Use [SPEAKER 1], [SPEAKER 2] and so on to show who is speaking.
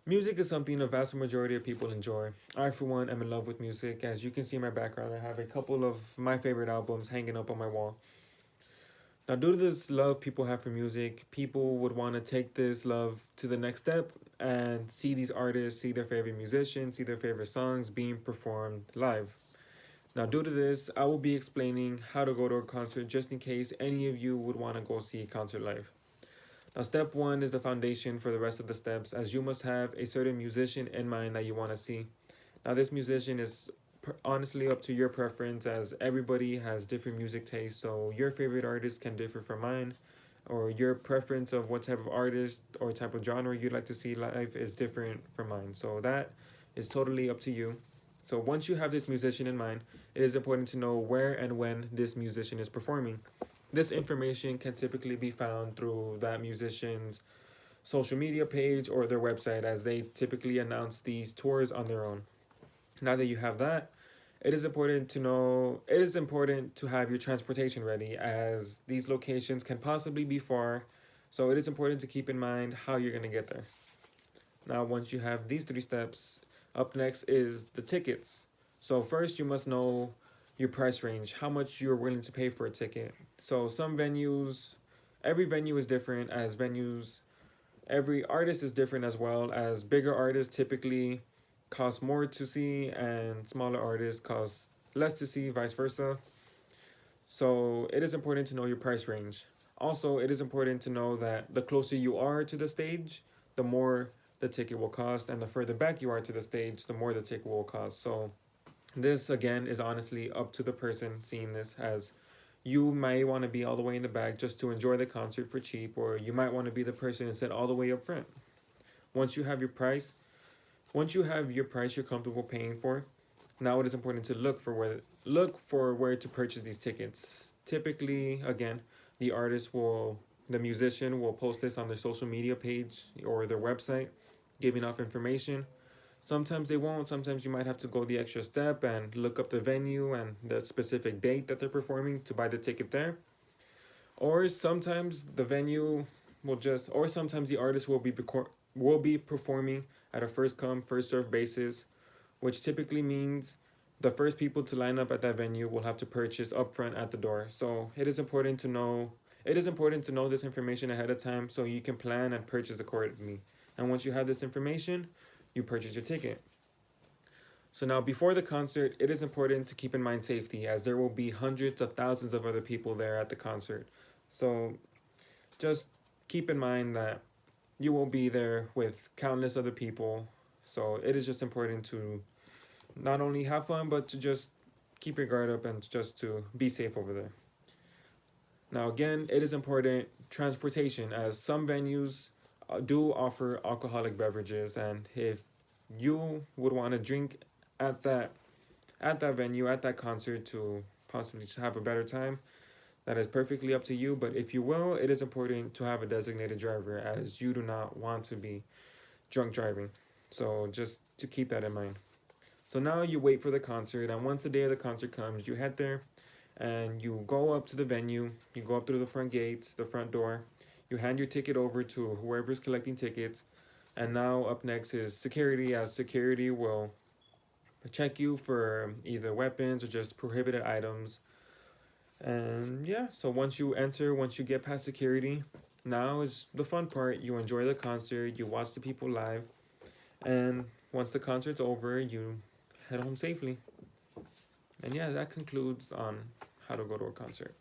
[SPEAKER 1] Music is something a vast majority of people enjoy. I, for one, am in love with music. As you can see in my background, I have a couple of my favorite albums hanging up on my wall. Now, due to this love people have for music, people would want to take this love to the next step and see these artists, see their favorite musicians, see their favorite songs being performed live. Now, due to this, I will be explaining how to go to a concert just in case any of you would want to go see a concert live. Now, step one is the foundation for the rest of the steps, as you must have a certain musician in mind that you want to see. Now, this musician is honestly up to your preference, as everybody has different music tastes, so your favorite artist can differ from mine, or your preference of what type of artist or type of genre you'd like to see live is different from mine. So, that is totally up to you. So, once you have this musician in mind, it is important to know where and when this musician is performing. This information can typically be found through that musician's social media page or their website, as they typically announce these tours on their own. Now that you have that, it is important to have your transportation ready, as these locations can possibly be far. So it is important to keep in mind how you're going to get there. Now, once you have these three steps, up next is the tickets. So first you must know your price range, how much you're willing to pay for a ticket. So every venue is different, as venues, every artist is different, as well as bigger artists typically cost more to see and smaller artists cost less to see, vice versa. So it is important to know your price range. Also, it is important to know that the closer you are to the stage, the more the ticket will cost, and the further back you are to the stage, the more the ticket will cost. So this again is honestly up to the person seeing this, as you might want to be all the way in the back just to enjoy the concert for cheap, or you might want to be the person and sit all the way up front. Once you have your price, once you have your price you're comfortable paying for, now it is important to look for where to purchase these tickets. Typically, again, the musician will post this on their social media page or their website, giving off information. Sometimes they won't. Sometimes you might have to go the extra step and look up the venue and the specific date that they're performing to buy the ticket there. Or sometimes the venue or sometimes the artist will be performing at a first come first serve basis, which typically means the first people to line up at that venue will have to purchase upfront at the door. So it is important to know this information ahead of time so you can plan and purchase accordingly. And once you have this information, you purchase your ticket. So now, before the concert, it is important to keep in mind safety, as there will be hundreds of thousands of other people there at the concert. So just keep in mind that you will be there with countless other people. So it is just important to not only have fun, but to just keep your guard up and just to be safe over there. Now, again, it is important transportation, as some venues do offer alcoholic beverages, and if you would want to drink at that venue, at that concert, to possibly just have a better time, that is perfectly up to you. But if you will, it is important to have a designated driver, as you do not want to be drunk driving. So just to keep that in mind. So now you wait for the concert, and once the day of the concert comes, you head there and you go up to the venue. You go up through the front gates, the front door. You hand your ticket over to whoever's collecting tickets. And now up next is security, as security will check you for either weapons or just prohibited items. And yeah, so once you get past security, now is the fun part. You enjoy the concert, you watch the people live, and once the concert's over, you head home safely. And yeah, that concludes on how to go to a concert.